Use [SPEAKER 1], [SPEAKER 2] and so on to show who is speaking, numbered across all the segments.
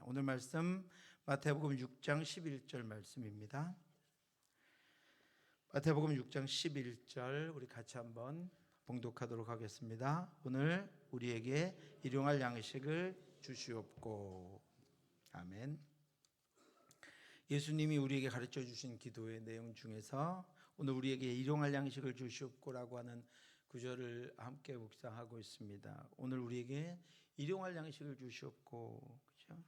[SPEAKER 1] 오늘 말씀 마태복음 6장 11절 말씀입니다. 마태복음 6장 11절 우리 같이 한번 봉독하도록 하겠습니다. 오늘 우리에게 일용할 양식을 주시옵고. 아멘. 예수님이 우리에게 가르쳐 주신 기도의 내용 중에서 오늘 우리에게 일용할 양식을 주시옵고라고 하는 구절을 함께 묵상하고 있습니다. 오늘 우리에게 일용할 양식을 주시옵고, 그렇죠?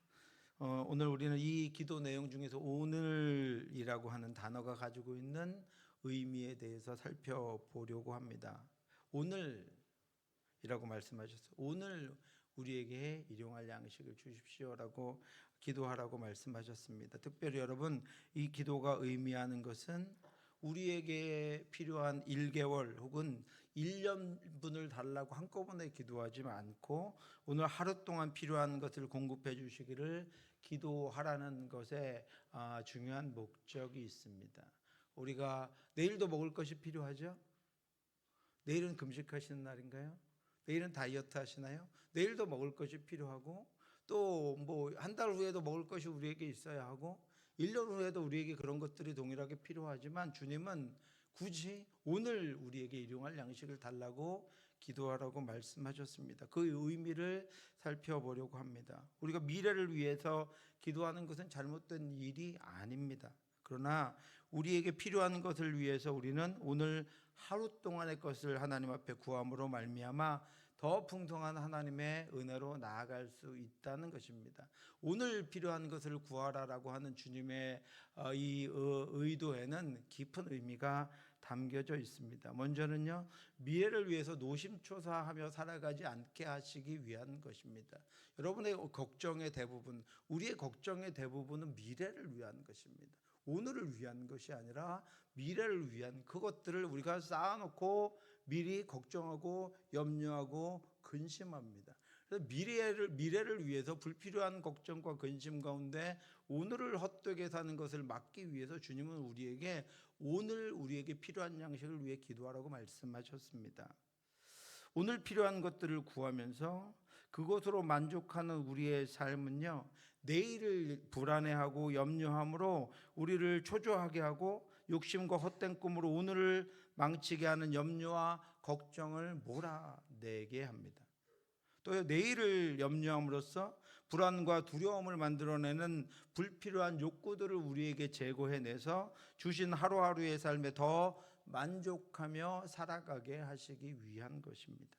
[SPEAKER 1] 오늘 우리는 이 기도 내용 중에서 오늘이라고 하는 단어가 가지고 있는 의미에 대해서 살펴보려고 합니다. 오늘이라고 말씀하셨어요. 오늘 우리에게 일용할 양식을 주십시오라고 기도하라고 말씀하셨습니다. 특별히 여러분, 이 기도가 의미하는 것은 우리에게 필요한 1개월 혹은 1년분을 달라고 한꺼번에 기도하지 않고 오늘 하루 동안 필요한 것을 공급해 주시기를 기도하라는 것에 중요한 목적이 있습니다. 우리가 내일도 먹을 것이 필요하죠? 내일은 금식하시는 날인가요? 내일은 다이어트 하시나요? 내일도 먹을 것이 필요하고 또 뭐 한 달 후에도 먹을 것이 우리에게 있어야 하고 1년 후에도 우리에게 그런 것들이 동일하게 필요하지만 주님은 굳이 오늘 우리에게 일용할 양식을 달라고 기도하라고 말씀하셨습니다. 그 의미를 살펴보려고 합니다. 우리가 미래를 위해서 기도하는 것은 잘못된 일이 아닙니다. 그러나 우리에게 필요한 것을 위해서 우리는 오늘 하루 동안의 것을 하나님 앞에 구함으로 말미암아 더 풍성한 하나님의 은혜로 나아갈 수 있다는 것입니다. 오늘 필요한 것을 구하라라고 하는 주님의 이 의도에는 깊은 의미가 담겨져 있습니다. 먼저는요, 미래를 위해서 노심초사하며 살아가지 않게 하시기 위한 것입니다. 여러분의 걱정의 대부분, 우리의 걱정의 대부분은 미래를 위한 것입니다. 오늘을 위한 것이 아니라 미래를 위한 그것들을 우리가 쌓아놓고 미리 걱정하고 염려하고 근심합니다. 그래서 미래를 위해서 불필요한 걱정과 근심 가운데 오늘을 헛되게 사는 것을 막기 위해서 주님은 우리에게 오늘 우리에게 필요한 양식을 위해 기도하라고 말씀하셨습니다. 오늘 필요한 것들을 구하면서 그것으로 만족하는 우리의 삶은요, 내일을 불안해하고 염려함으로 우리를 초조하게 하고 욕심과 헛된 꿈으로 오늘을 망치게 하는 염려와 걱정을 몰아내게 합니다. 또 내일을 염려함으로써 불안과 두려움을 만들어내는 불필요한 욕구들을 우리에게 제거해내서 주신 하루하루의 삶에 더 만족하며 살아가게 하시기 위한 것입니다.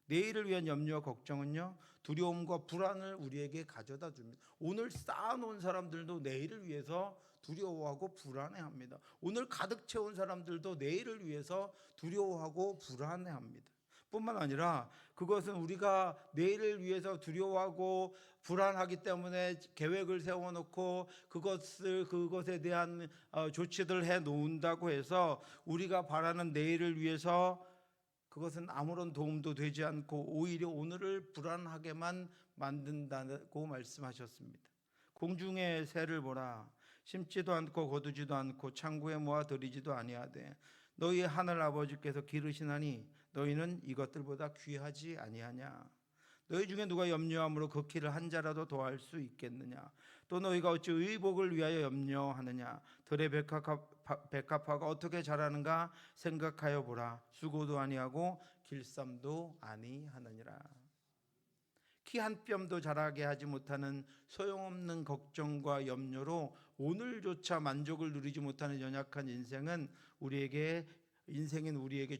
[SPEAKER 1] 내일을 위한 염려와 걱정은요, 두려움과 불안을 우리에게 가져다 줍니다. 오늘 쌓아놓은 사람들도 내일을 위해서 두려워하고 불안해합니다. 오늘 가득 채운 사람들도 내일을 위해서 두려워하고 불안해합니다. 뿐만 아니라 그것은 우리가 내일을 위해서 두려워하고 불안하기 때문에 계획을 세워놓고 그것에 대한 조치들을 해 놓는다고 해서 우리가 바라는 내일을 위해서 그것은 아무런 도움도 되지 않고 오히려 오늘을 불안하게만 만든다고 말씀하셨습니다. 공중의 새를 보라. 심지도 않고 거두지도 않고 창고에 모아 들이지도 아니하되 너희 하늘 아버지께서 기르시나니 너희는 이것들보다 귀하지 아니하냐. 너희 중에 누가 염려함으로 그 키를 한 자라도 더할 수 있겠느냐. 또 너희가 어찌 의복을 위하여 염려하느냐. 들의 백합화가 어떻게 자라는가 생각하여 보라. 수고도 아니하고 길쌈도 아니하느니라. 키 한 뼘도 자라게 하지 못하는 소용없는 걱정과 염려로 오늘조차 만족을 누리지 못하는 연약한 인생인 우리에게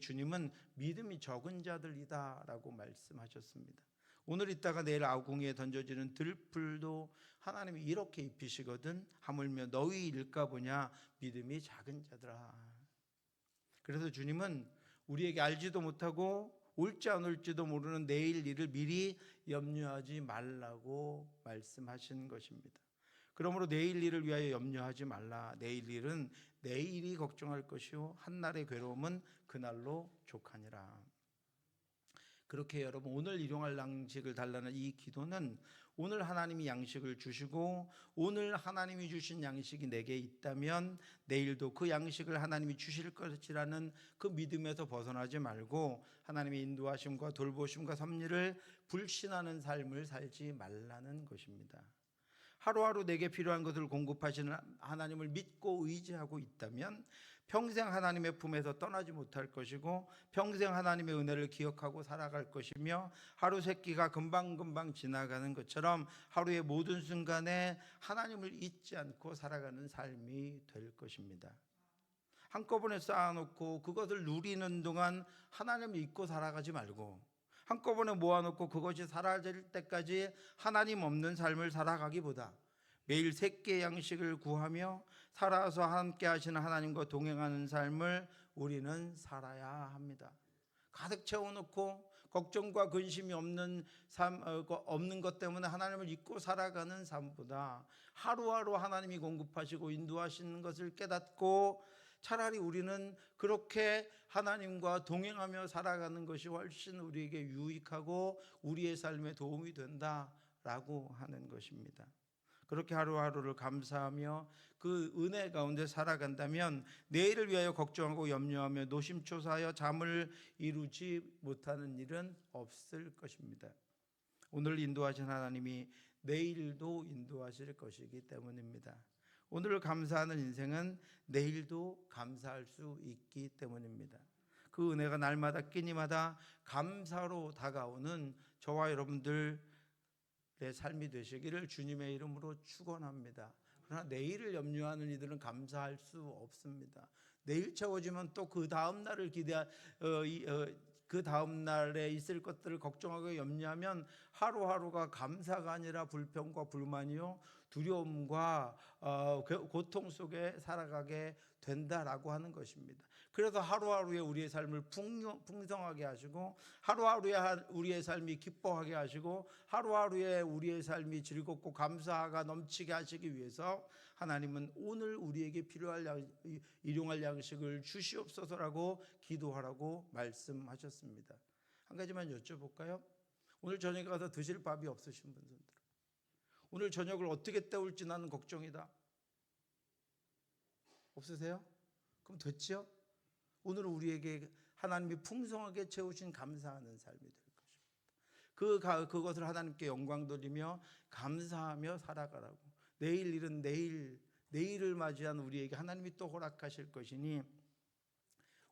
[SPEAKER 1] 주님은 믿음이 적은 자들이다라고 말씀하셨습니다. 오늘 있다가 내일 아궁이에 던져지는 들풀도 하나님이 이렇게 입히시거든 하물며 너희 일까 보냐 믿음이 작은 자들아. 그래서 주님은 우리에게 알지도 못하고 올지 안 올지도 모르는 내일 일을 미리 염려하지 말라고 말씀하신 것입니다. 그러므로 내일 일을 위하여 염려하지 말라. 내일 일은 내일이 걱정할 것이요 한날의 괴로움은 그날로 족하니라. 그렇게 여러분, 오늘 일용할 양식을 달라는 이 기도는 오늘 하나님이 양식을 주시고 오늘 하나님이 주신 양식이 내게 있다면 내일도 그 양식을 하나님이 주실 것이라는 그 믿음에서 벗어나지 말고 하나님의 인도하심과 돌보심과 섭리를 불신하는 삶을 살지 말라는 것입니다. 하루하루 내게 필요한 것을 공급하시는 하나님을 믿고 의지하고 있다면 평생 하나님의 품에서 떠나지 못할 것이고 평생 하나님의 은혜를 기억하고 살아갈 것이며 하루 세끼가 금방금방 지나가는 것처럼 하루의 모든 순간에 하나님을 잊지 않고 살아가는 삶이 될 것입니다. 한꺼번에 쌓아놓고 그것을 누리는 동안 하나님을 잊고 살아가지 말고 한꺼번에 모아놓고 그것이 사라질 때까지 하나님 없는 삶을 살아가기보다 매일 세 끼의 양식을 구하며 살아서 함께 하시는 하나님과 동행하는 삶을 우리는 살아야 합니다. 가득 채워놓고 걱정과 근심이 없는 것 때문에 하나님을 잊고 살아가는 삶보다 하루하루 하나님이 공급하시고 인도하시는 것을 깨닫고 차라리 우리는 그렇게 하나님과 동행하며 살아가는 것이 훨씬 우리에게 유익하고 우리의 삶에 도움이 된다라고 하는 것입니다. 그렇게 하루하루를 감사하며 그 은혜 가운데 살아간다면 내일을 위하여 걱정하고 염려하며 노심초사하여 잠을 이루지 못하는 일은 없을 것입니다. 오늘 인도하신 하나님이 내일도 인도하실 것이기 때문입니다. 오늘 감사하는 인생은 내일도 감사할 수 있기 때문입니다. 그 은혜가 날마다 끼니마다 감사로 다가오는 저와 여러분들 내 삶이 되시기를 주님의 이름으로 축원합니다. 그러나 내일을 염려하는 이들은 감사할 수 없습니다. 내일 채워지면 또 그 다음 날을 그 다음 날에 있을 것들을 걱정하고 염려하면 하루하루가 감사가 아니라 불평과 불만이요 두려움과 고통 속에 살아가게 된다라고 하는 것입니다. 그래서 하루하루에 우리의 삶을 풍성하게 하시고 하루하루에 우리의 삶이 기뻐하게 하시고 하루하루에 우리의 삶이 즐겁고 감사가 넘치게 하시기 위해서 하나님은 오늘 우리에게 필요할 일용할 양식을 주시옵소서라고 기도하라고 말씀하셨습니다. 한 가지만 여쭤볼까요? 오늘 저녁에 가서 드실 밥이 없으신 분들, 오늘 저녁을 어떻게 때울지 나는 걱정이다. 없으세요? 그럼 됐죠? 오늘은 우리에게 하나님이 풍성하게 채우신 감사하는 삶이 될 것입니다. 그것을 하나님께 영광 돌리며 감사하며 살아가라고. 내일 일은 내일을 맞이한 우리에게 하나님이 또 허락하실 것이니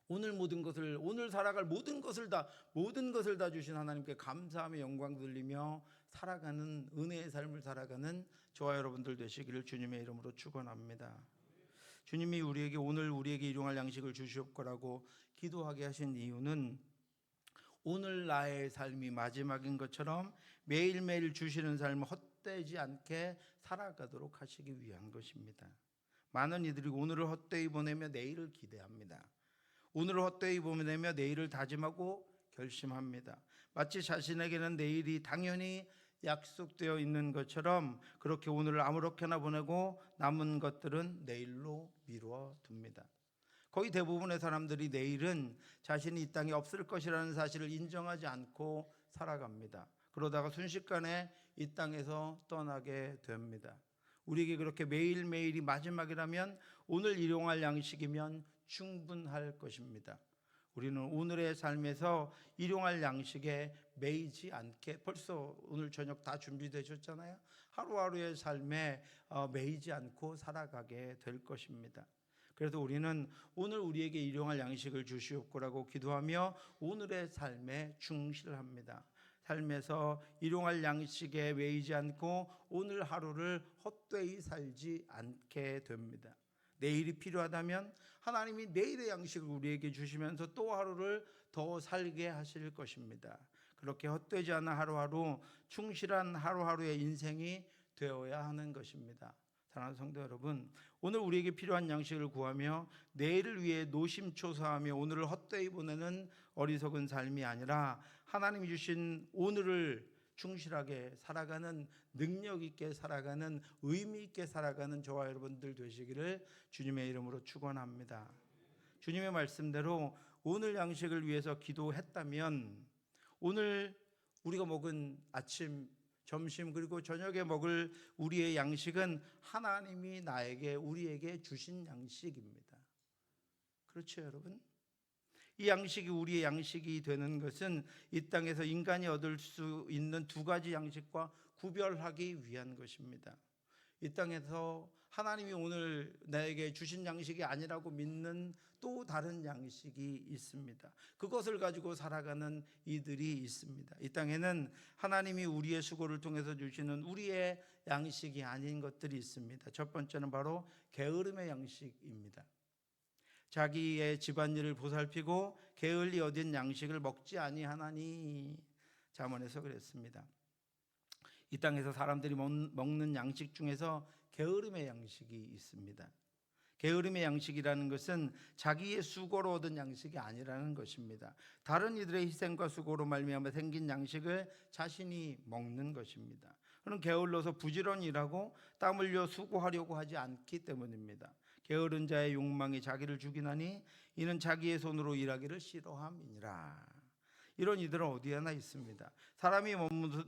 [SPEAKER 1] 오늘 살아갈 모든 것을 다 주신 하나님께 감사하며 영광 돌리며 살아가는 은혜의 삶을 살아가는 저와 여러분들 되시기를 주님의 이름으로 축원합니다. 주님이 오늘 우리에게 일용할 양식을 주시옵고라고 기도하게 하신 이유는 오늘 나의 삶이 마지막인 것처럼 매일매일 주시는 삶을 헛되지 않게 살아가도록 하시기 위한 것입니다. 많은 이들이 오늘을 헛되이 보내며 내일을 기대합니다. 오늘을 헛되이 보내며 내일을 다짐하고 결심합니다. 마치 자신에게는 내일이 당연히 약속되어 있는 것처럼 그렇게 오늘을 아무렇게나 보내고 남은 것들은 내일로 미루어 둡니다. 거의 대부분의 사람들이 내일은 자신이 이 땅에 없을 것이라는 사실을 인정하지 않고 살아갑니다. 그러다가 순식간에 이 땅에서 떠나게 됩니다. 우리에게 그렇게 매일매일이 마지막이라면 오늘 일용할 양식이면 충분할 것입니다. 우리는 오늘의 삶에서 일용할 양식에 매이지 않게 벌써 오늘 저녁 다 준비되셨잖아요. 하루하루의 삶에 매이지 않고 살아가게 될 것입니다. 그래서 우리는 오늘 우리에게 일용할 양식을 주시옵고라고 기도하며 오늘의 삶에 충실합니다. 삶에서 일용할 양식에 매이지 않고 오늘 하루를 헛되이 살지 않게 됩니다. 내일이 필요하다면 하나님이 내일의 양식을 우리에게 주시면서 또 하루를 더 살게 하실 것입니다. 그렇게 헛되지 않은 하루하루 충실한 하루하루의 인생이 되어야 하는 것입니다. 사랑하는 성도 여러분, 오늘 우리에게 필요한 양식을 구하며 내일을 위해 노심초사하며 오늘을 헛되이 보내는 어리석은 삶이 아니라 하나님이 주신 오늘을 충실하게 살아가는 능력 있게 살아가는 의미 있게 살아가는 저와 여러분들 되시기를 주님의 이름으로 축원합니다. 주님의 말씀대로 오늘 양식을 위해서 기도했다면 오늘 우리가 먹은 아침, 점심 그리고 저녁에 먹을 우리의 양식은 하나님이 우리에게 주신 양식입니다. 그렇죠, 여러분? 이 양식이 우리의 양식이 되는 것은 이 땅에서 인간이 얻을 수 있는 두 가지 양식과 구별하기 위한 것입니다. 이 땅에서 하나님이 오늘 나에게 주신 양식이 아니라고 믿는 또 다른 양식이 있습니다. 그것을 가지고 살아가는 이들이 있습니다. 이 땅에는 하나님이 우리의 수고를 통해서 주시는 우리의 양식이 아닌 것들이 있습니다. 첫 번째는 바로 게으름의 양식입니다. 자기의 집안일을 보살피고 게을리 얻은 양식을 먹지 아니하나니, 잠언에서 그랬습니다. 이 땅에서 사람들이 먹는 양식 중에서 게으름의 양식이 있습니다. 게으름의 양식이라는 것은 자기의 수고로 얻은 양식이 아니라는 것입니다. 다른 이들의 희생과 수고로 말미암아 생긴 양식을 자신이 먹는 것입니다. 그는 게을러서 부지런히 일하고 땀 흘려 수고하려고 하지 않기 때문입니다. 게으른 자의 욕망이 자기를 죽이나니 이는 자기의 손으로 일하기를 싫어함이니라. 이런 이들은 어디에나 있습니다. 사람이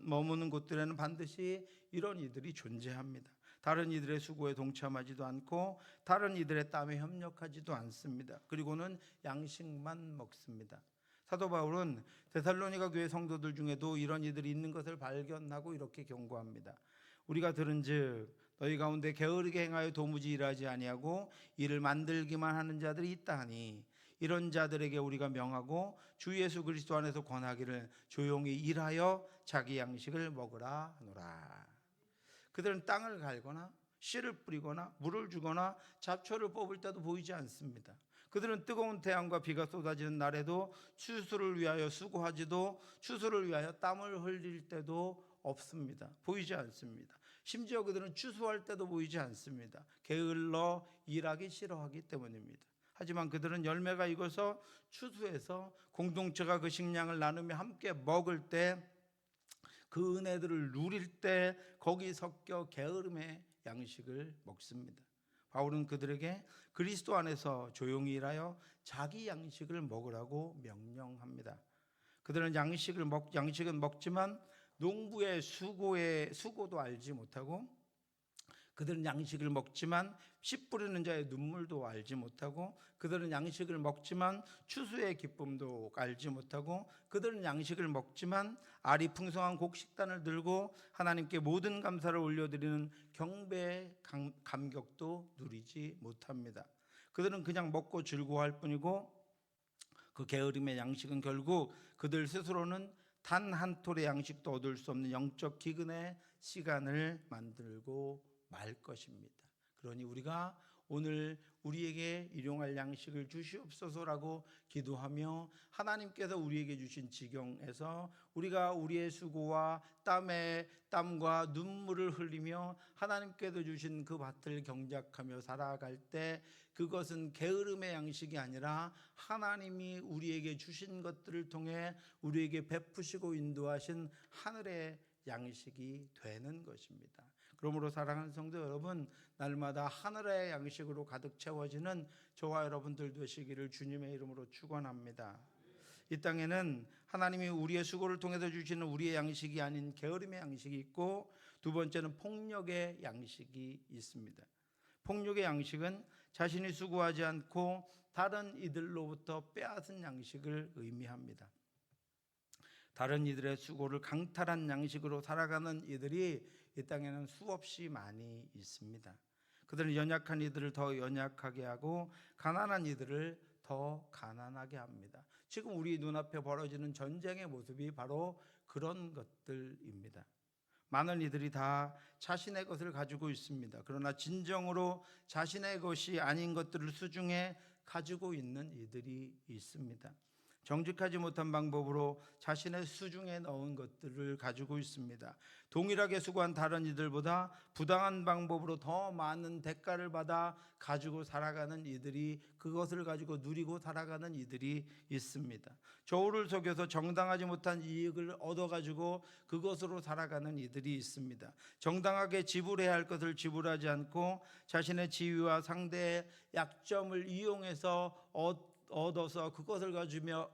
[SPEAKER 1] 머무는 곳들에는 반드시 이런 이들이 존재합니다. 다른 이들의 수고에 동참하지도 않고 다른 이들의 땀에 협력하지도 않습니다. 그리고는 양식만 먹습니다. 사도 바울은 데살로니가 교회 성도들 중에도 이런 이들이 있는 것을 발견하고 이렇게 경고합니다. 우리가 들은즉 너희 가운데 게으르게 행하여 도무지 일하지 아니하고 일을 만들기만 하는 자들이 있다 하니 이런 자들에게 우리가 명하고 주 예수 그리스도 안에서 권하기를 조용히 일하여 자기 양식을 먹으라 하노라. 그들은 땅을 갈거나 씨를 뿌리거나 물을 주거나 잡초를 뽑을 때도 보이지 않습니다. 그들은 뜨거운 태양과 비가 쏟아지는 날에도 추수를 위하여 수고하지도 추수를 위하여 땀을 흘릴 때도 없습니다. 보이지 않습니다. 심지어 그들은 추수할 때도 보이지 않습니다. 게을러 일하기 싫어하기 때문입니다. 하지만 그들은 열매가 익어서 추수해서 공동체가 그 식량을 나누며 함께 먹을 때, 그 은혜들을 누릴 때 거기 섞여 게으름의 양식을 먹습니다. 바울은 그들에게 그리스도 안에서 조용히 일하여 자기 양식을 먹으라고 명령합니다. 그들은 양식은 먹지만 농부의 수고도 알지 못하고, 그들은 양식을 먹지만 씨 뿌리는 자의 눈물도 알지 못하고, 그들은 양식을 먹지만 추수의 기쁨도 알지 못하고, 그들은 양식을 먹지만 알이 풍성한 곡식단을 들고 하나님께 모든 감사를 올려드리는 경배의 감격도 누리지 못합니다. 그들은 그냥 먹고 즐거워할 뿐이고, 그 게으름의 양식은 결국 그들 스스로는 단 한 톨의 양식도 얻을 수 없는 영적 기근의 시간을 만들고 말 것입니다. 그러니 우리가 오늘 우리에게 일용할 양식을 주시옵소서라고 기도하며 하나님께서 우리에게 주신 지경에서 우리가 우리의 수고와 땀과 눈물을 흘리며 하나님께서 주신 그 밭을 경작하며 살아갈 때, 그것은 게으름의 양식이 아니라 하나님이 우리에게 주신 것들을 통해 우리에게 베푸시고 인도하신 하늘의 양식이 되는 것입니다. 그러므로 사랑하는 성도 여러분, 날마다 하늘의 양식으로 가득 채워지는 저와 여러분들 되시기를 주님의 이름으로 축원합니다. 이 땅에는 하나님이 우리의 수고를 통해서 주시는 우리의 양식이 아닌 게으름의 양식이 있고, 두 번째는 폭력의 양식이 있습니다. 폭력의 양식은 자신이 수고하지 않고 다른 이들로부터 빼앗은 양식을 의미합니다. 다른 이들의 수고를 강탈한 양식으로 살아가는 이들이 이 땅에는 수없이 많이 있습니다. 그들은 연약한 이들을 더 연약하게 하고 가난한 이들을 더 가난하게 합니다. 지금 우리 눈앞에 벌어지는 전쟁의 모습이 바로 그런 것들입니다. 많은 이들이 다 자신의 것을 가지고 있습니다. 그러나 진정으로 자신의 것이 아닌 것들을 수중에 가지고 있는 이들이 있습니다. 정직하지 못한 방법으로 자신의 수중에 넣은 것들을 가지고 있습니다. 동일하게 수고한 다른 이들보다 부당한 방법으로 더 많은 대가를 받아 가지고 살아가는 이들이, 그것을 가지고 누리고 살아가는 이들이 있습니다. 저울을 속여서 정당하지 못한 이익을 얻어가지고 그것으로 살아가는 이들이 있습니다. 정당하게 지불해야 할 것을 지불하지 않고 자신의 지위와 상대의 약점을 이용해서 얻어서 그것을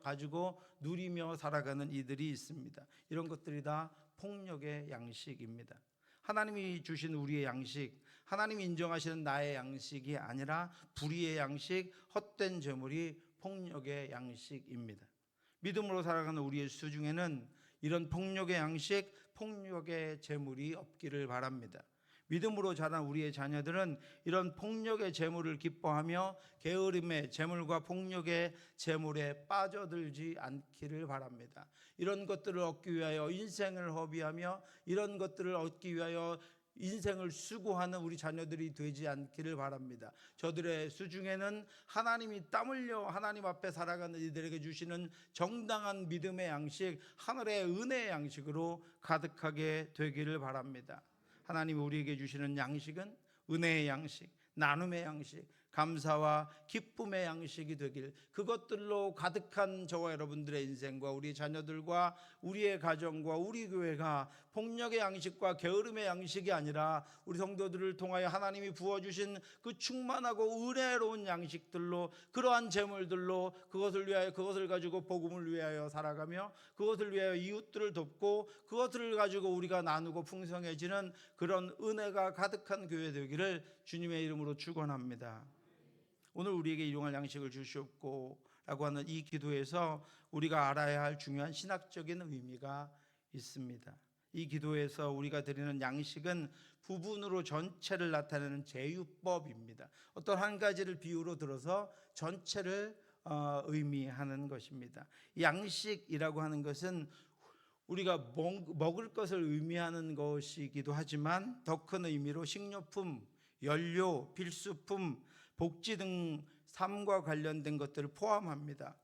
[SPEAKER 1] 가지고 누리며 살아가는 이들이 있습니다. 이런 것들이 다 폭력의 양식입니다. 하나님이 주신 우리의 양식, 하나님이 인정하시는 나의 양식이 아니라 불의의 양식, 헛된 재물이 폭력의 양식입니다. 믿음으로 살아가는 우리의 수중에는 이런 폭력의 양식, 폭력의 재물이 없기를 바랍니다. 믿음으로 자란 우리의 자녀들은 이런 폭력의 재물을 기뻐하며 게으름의 재물과 폭력의 재물에 빠져들지 않기를 바랍니다. 이런 것들을 얻기 위하여 인생을 허비하며 이런 것들을 얻기 위하여 인생을 수고하는 우리 자녀들이 되지 않기를 바랍니다. 저들의 수중에는 하나님이 땀 흘려 하나님 앞에 살아가는 이들에게 주시는 정당한 믿음의 양식, 하늘의 은혜의 양식으로 가득하게 되기를 바랍니다. 하나님이 우리에게 주시는 양식은 은혜의 양식, 나눔의 양식, 감사와 기쁨의 양식이 되길, 그것들로 가득한 저와 여러분들의 인생과 우리 자녀들과 우리의 가정과 우리 교회가 폭력의 양식과 게으름의 양식이 아니라 우리 성도들을 통하여 하나님이 부어주신 그 충만하고 은혜로운 양식들로, 그러한 재물들로 그것을 위하여, 그것을 가지고 복음을 위하여 살아가며 그것을 위하여 이웃들을 돕고 그것을 가지고 우리가 나누고 풍성해지는 그런 은혜가 가득한 교회 되기를 주님의 이름으로 축원합니다. 오늘 우리에게 일용할 양식을 주시옵고 라고 하는 이 기도에서 우리가 알아야 할 중요한 신학적인 의미가 있습니다. 이 기도에서 우리가 드리는 양식은 부분으로 전체를 나타내는 제유법입니다. 어떤 한 가지를 비유로 들어서 전체를 의미하는 것입니다. 양식이라고 하는 것은 우리가 먹을 것을 의미하는 것이기도 하지만 더 큰 의미로 식료품, 연료, 필수품, 복지 등 삶과 관련된 것들을 포함합니다.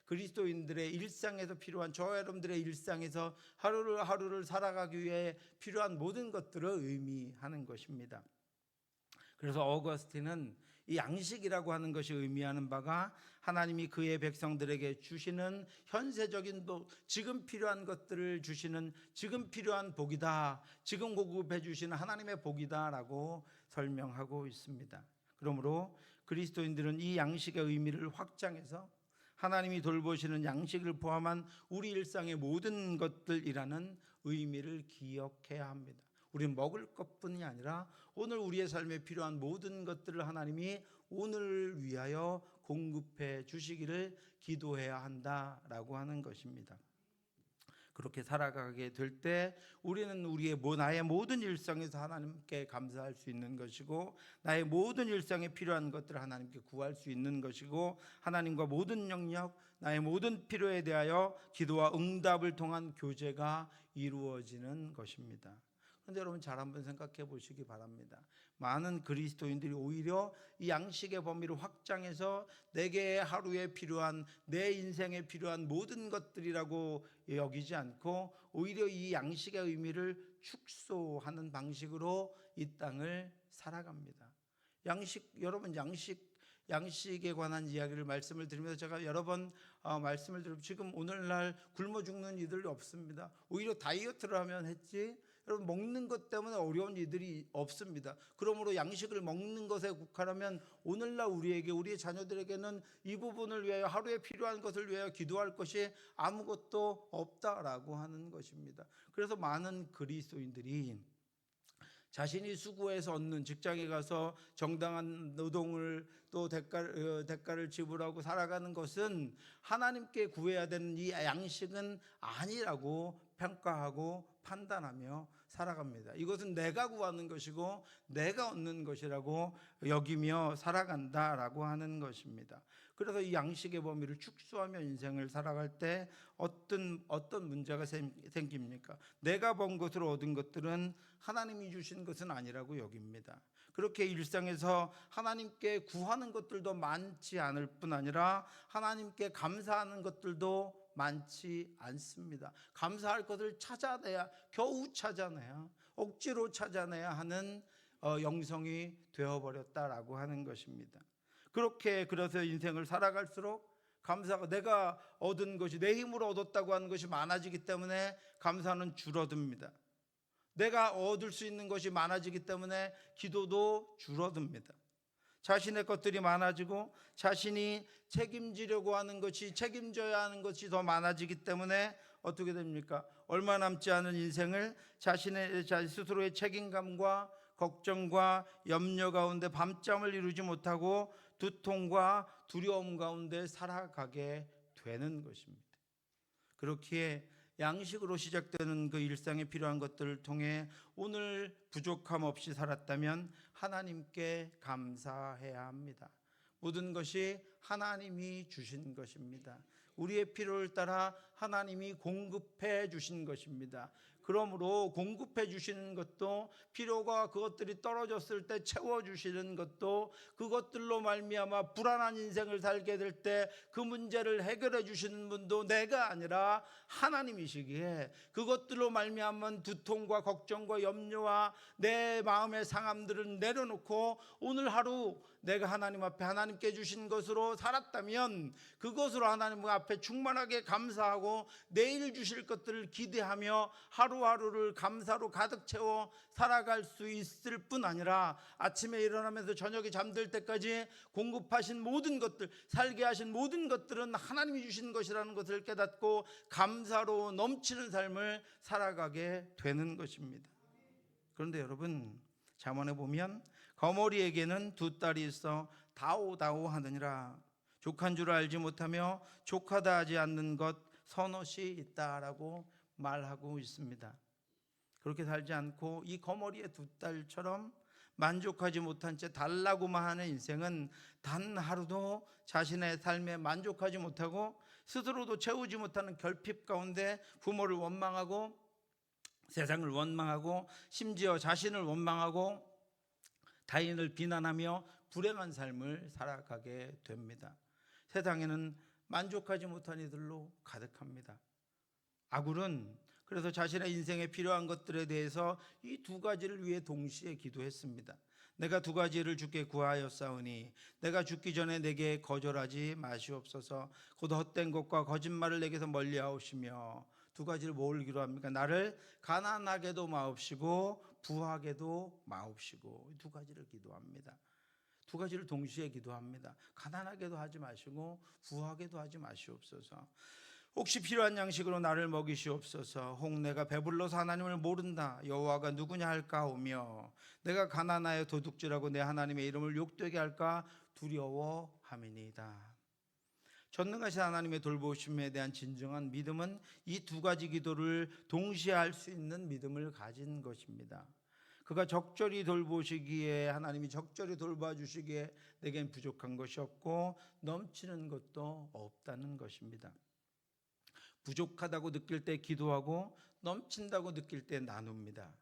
[SPEAKER 1] 그리스도인들의 일상에서 필요한, 저와 여러분들의 일상에서 하루를 살아가기 위해 필요한 모든 것들을 의미하는 것입니다. 그래서 어거스틴은 이 양식이라고 하는 것이 의미하는 바가 하나님이 그의 백성들에게 주시는 현세적인, 또 지금 필요한 것들을 주시는, 지금 필요한 복이다, 지금 공급해 주시는 하나님의 복이다라고 설명하고 있습니다. 그러므로 그리스도인들은 이 양식의 의미를 확장해서 하나님이 돌보시는 양식을 포함한 우리 일상의 모든 것들이라는 의미를 기억해야 합니다. 우리는 먹을 것뿐이 아니라 오늘 우리의 삶에 필요한 모든 것들을 하나님이 오늘을 위하여 공급해 주시기를 기도해야 한다라고 하는 것입니다. 그렇게 살아가게 될 때 우리는 나의 모든 일상에서 하나님께 감사할 수 있는 것이고, 나의 모든 일상에 필요한 것들을 하나님께 구할 수 있는 것이고, 하나님과 모든 영역, 나의 모든 필요에 대하여 기도와 응답을 통한 교제가 이루어지는 것입니다. 그런데 여러분 잘 한번 생각해 보시기 바랍니다. 많은 그리스도인들이 오히려 이 양식의 범위를 확장해서 내게 하루에 필요한, 내 인생에 필요한 모든 것들이라고 여기지 않고 오히려 이 양식의 의미를 축소하는 방식으로 이 땅을 살아갑니다. 여러분 양식에 관한 이야기를 말씀을 드리면서 제가 여러 번 말씀을 드리고, 지금 오늘날 굶어 죽는 이들이 없습니다. 오히려 다이어트를 하면 했지 여러분 먹는 것 때문에 어려운 이들이 없습니다. 그러므로 양식을 먹는 것에 국한하면 오늘날 우리의 자녀들에게는 이 부분을 위하여, 하루에 필요한 것을 위하여 기도할 것이 아무것도 없다라고 하는 것입니다. 그래서 많은 그리스도인들이 자신이 수고해서 얻는, 직장에 가서 정당한 노동을 또 대가를 지불하고 살아가는 것은 하나님께 구해야 되는 이 양식은 아니라고 평가하고 판단하며 살아갑니다. 이것은 내가 구하는 것이고 내가 얻는 것이라고 여기며 살아간다라고 하는 것입니다. 그래서 이 양식의 범위를 축소하며 인생을 살아갈 때 어떤 문제가 생깁니까? 내가 번 것으로 얻은 것들은 하나님이 주신 것은 아니라고 여깁니다. 그렇게 일상에서 하나님께 구하는 것들도 많지 않을 뿐 아니라 하나님께 감사하는 것들도 많지 않습니다. 감사할 것을 겨우 찾아내야, 억지로 찾아내야 하는 영성이 되어버렸다라고 하는 것입니다. 그래서 인생을 살아갈수록 감사가, 내가 얻은 것이, 내 힘으로 얻었다고 하는 것이 많아지기 때문에 감사는 줄어듭니다. 내가 얻을 수 있는 것이 많아지기 때문에 기도도 줄어듭니다. 자신의 것들이 많아지고 자신이 책임져야 하는 것이 더 많아지기 때문에 어떻게 됩니까? 얼마 남지 않은 인생을 자신의 스스로의 책임감과 걱정과 염려 가운데 밤잠을 이루지 못하고 두통과 두려움 가운데 살아가게 되는 것입니다. 그렇기에 양식으로 시작되는 그 일상에 필요한 것들을 통해 오늘 부족함 없이 살았다면 하나님께 감사해야 합니다. 모든 것이 하나님이 주신 것입니다. 우리의 필요를 따라 하나님이 공급해 주신 것입니다. 그러므로 공급해 주시는 것도, 필요가 그것들이 떨어졌을 때 채워주시는 것도, 그것들로 말미암아 불안한 인생을 살게 될 때 그 문제를 해결해 주시는 분도 내가 아니라 하나님이시기에, 그것들로 말미암은 두통과 걱정과 염려와 내 마음의 상함들을 내려놓고 오늘 하루 내가 하나님 앞에 하나님께 주신 것으로 살았다면 그것으로 하나님 앞에 충만하게 감사하고 내일 주실 것들을 기대하며 하루하루를 감사로 가득 채워 살아갈 수 있을 뿐 아니라, 아침에 일어나면서 저녁에 잠들 때까지 공급하신 모든 것들, 살게 하신 모든 것들은 하나님이 주신 것이라는 것을 깨닫고 감사로 넘치는 삶을 살아가게 되는 것입니다. 그런데 여러분, 잠언에 보면 거머리에게는 두 딸이 있어 다오다오 하느니라. 족한 줄 알지 못하며 족하다 하지 않는 것 서너시 있다라고 말하고 있습니다. 그렇게 살지 않고 이 거머리의 두 딸처럼 만족하지 못한 채 달라고만 하는 인생은 단 하루도 자신의 삶에 만족하지 못하고 스스로도 채우지 못하는 결핍 가운데 부모를 원망하고 세상을 원망하고 심지어 자신을 원망하고 타인을 비난하며 불행한 삶을 살아가게 됩니다. 세상에는 만족하지 못한 이들로 가득합니다. 아굴은 그래서 자신의 인생에 필요한 것들에 대해서 이 두 가지를 위해 동시에 기도했습니다. 내가 두 가지를 주께 구하였사오니 내가 죽기 전에 내게 거절하지 마시옵소서. 곧 헛된 것과 거짓말을 내게서 멀리하옵시며. 두 가지를 뭘 기도합니까? 나를 가난하게도 마옵시고 부하게도 마옵시고. 두 가지를 기도합니다. 두 가지를 동시에 기도합니다. 가난하게도 하지 마시고 부하게도 하지 마시옵소서. 혹시 필요한 양식으로 나를 먹이시옵소서. 혹 내가 배불러서 하나님을 모른다, 여호와가 누구냐 할까 하며 내가 가난하여 도둑질하고 내 하나님의 이름을 욕되게 할까 두려워함이니이다. 전능하신 하나님의 돌보심에 대한 진정한 믿음은 이 두 가지 기도를 동시에 할 수 있는 믿음을 가진 것입니다. 그가 적절히 돌보시기에, 하나님이 적절히 돌봐주시기에 내겐 부족한 것이 없고 넘치는 것도 없다는 것입니다. 부족하다고 느낄 때 기도하고 넘친다고 느낄 때 나눕니다.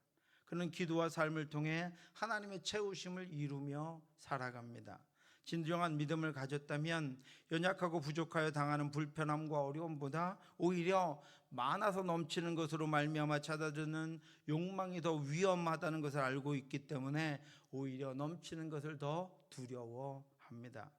[SPEAKER 1] 그는 기도와 삶을 통해 하나님의 채우심을 이루며 살아갑니다. 진정한 믿음을 가졌다면 연약하고 부족하여 당하는 불편함과 어려움보다 오히려 많아서 넘치는 것으로 말미암아 찾아드는 욕망이 더 위험하다는 것을 알고 있기 때문에 오히려 넘치는 것을 더 두려워합니다.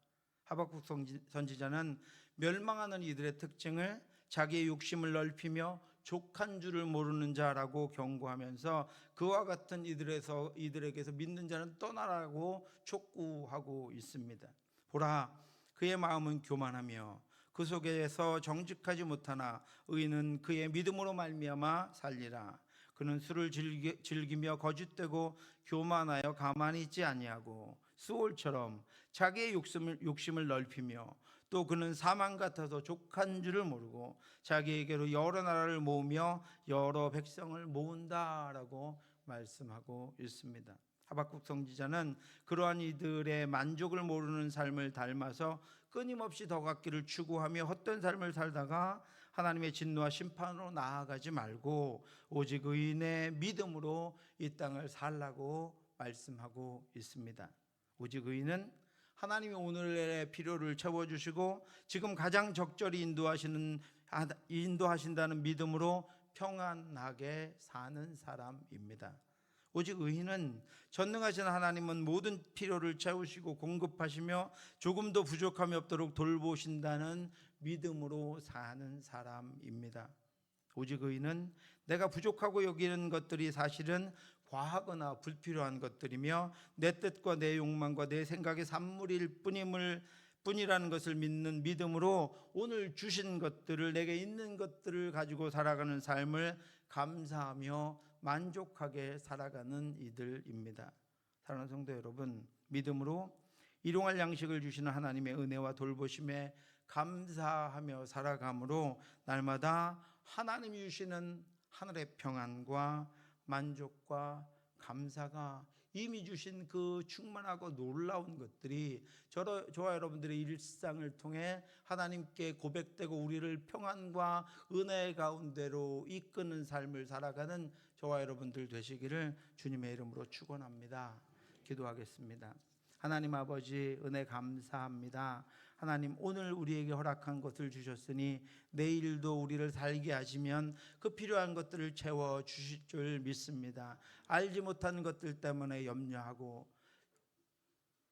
[SPEAKER 1] 하박국 선지자는 멸망하는 이들의 특징을 자기의 욕심을 넓히며 족한 줄을 모르는 자라고 경고하면서 그와 같은 이들에게서 믿는 자는 떠나라고 촉구하고 있습니다. 보라, 그의 마음은 교만하며 그 속에서 정직하지 못하나 의인은 그의 믿음으로 말미암아 살리라. 그는 술을 즐기며 거짓되고 교만하여 가만히 있지 아니하고 수올처럼 자기의 욕심을 넓히며, 또 그는 사망 같아서 족한 줄을 모르고 자기에게로 여러 나라를 모으며 여러 백성을 모은다라고 말씀하고 있습니다. 하박국 선지자는 그러한 이들의 만족을 모르는 삶을 닮아서 끊임없이 더 갖기를 추구하며 헛된 삶을 살다가 하나님의 진노와 심판으로 나아가지 말고 오직 의인의 믿음으로 이 땅을 살라고 말씀하고 있습니다. 오직 의인은 하나님이 오늘의 필요를 채워주시고 지금 가장 적절히 인도하신다는 믿음으로 평안하게 사는 사람입니다. 오직 의인은 전능하신 하나님은 모든 필요를 채우시고 공급하시며 조금도 부족함이 없도록 돌보신다는 믿음으로 사는 사람입니다. 오직 의인은 내가 부족하고 여기는 것들이 사실은 과하거나 불필요한 것들이며 내 뜻과 내 욕망과 내 생각의 산물일 뿐이라는 것을 믿는 믿음으로 오늘 주신 것들을, 내게 있는 것들을 가지고 살아가는 삶을 감사하며 만족하게 살아가는 이들입니다. 사랑하는 성도 여러분, 믿음으로 일용할 양식을 주시는 하나님의 은혜와 돌보심에 감사하며 살아감으로 날마다 하나님이 주시는 하늘의 평안과 만족과 감사가 이미 주신 그 충만하고 놀라운 것들이 저와 여러분들의 일상을 통해 하나님께 고백되고 우리를 평안과 은혜 가운데로 이끄는 삶을 살아가는 저와 여러분들 되시기를 주님의 이름으로 축원합니다. 기도하겠습니다. 하나님 아버지, 은혜 감사합니다. 하나님, 오늘 우리에게 허락한 것을 주셨으니 내일도 우리를 살게 하시면 그 필요한 것들을 채워 주실 줄 믿습니다. 알지 못한 것들 때문에 염려하고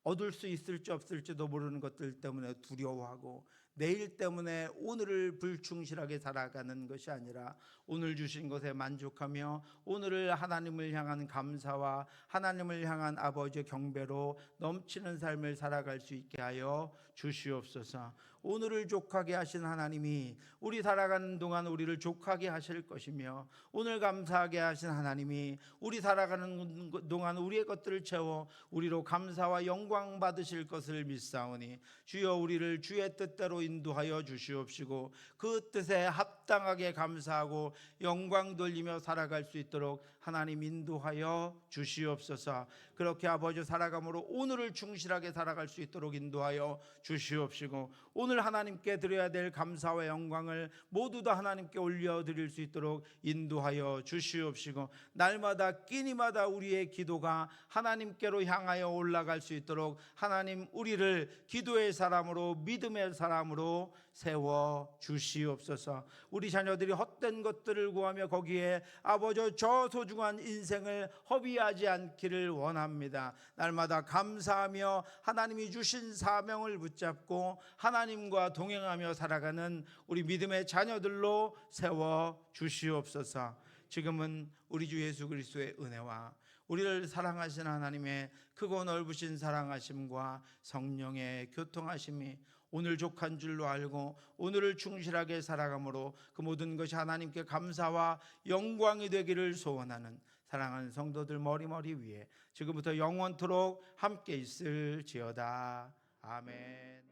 [SPEAKER 1] 얻을 수 있을지 없을지도 모르는 것들 때문에 두려워하고 내일 때문에 오늘을 불충실하게 살아가는 것이 아니라 오늘 주신 것에 만족하며 오늘을 하나님을 향한 감사와 하나님을 향한 아버지의 경배로 넘치는 삶을 살아갈 수 있게 하여 주시옵소서. 오늘을 족하게 하신 하나님이 우리 살아가는 동안 우리를 족하게 하실 것이며 오늘 감사하게 하신 하나님이 우리 살아가는 동안 우리의 것들을 채워 우리로 감사와 영광 받으실 것을 믿사오니 주여 우리를 주의 뜻대로 인도하여 주시옵시고 그 뜻에 합당하게 감사하고 영광 돌리며 살아갈 수 있도록 하나님 인도하여 주시옵소서. 그렇게 아버지 살아감으로 오늘을 충실하게 살아갈 수 있도록 인도하여 주시옵시고 오늘 하나님께 드려야 될 감사와 영광을 모두 다 하나님께 올려드릴 수 있도록 인도하여 주시옵시고 날마다 끼니마다 우리의 기도가 하나님께로 향하여 올라갈 수 있도록 하나님 우리를 기도의 사람으로 믿음의 사람으로 세워 주시옵소서. 우리 자녀들이 헛된 것들을 구하며 거기에 아버지 저 소중한 인생을 허비하지 않기를 원합니다. 날마다 감사하며 하나님이 주신 사명을 붙잡고 하나님과 동행하며 살아가는 우리 믿음의 자녀들로 세워 주시옵소서. 지금은 우리 주 예수 그리스도의 은혜와 우리를 사랑하신 하나님의 크고 넓으신 사랑하심과 성령의 교통하심이 오늘 족한 줄로 알고 오늘을 충실하게 살아감으로 그 모든 것이 하나님께 감사와 영광이 되기를 소원하는 사랑하는 성도들 머리머리 위에 지금부터 영원토록 함께 있을지어다. 아멘.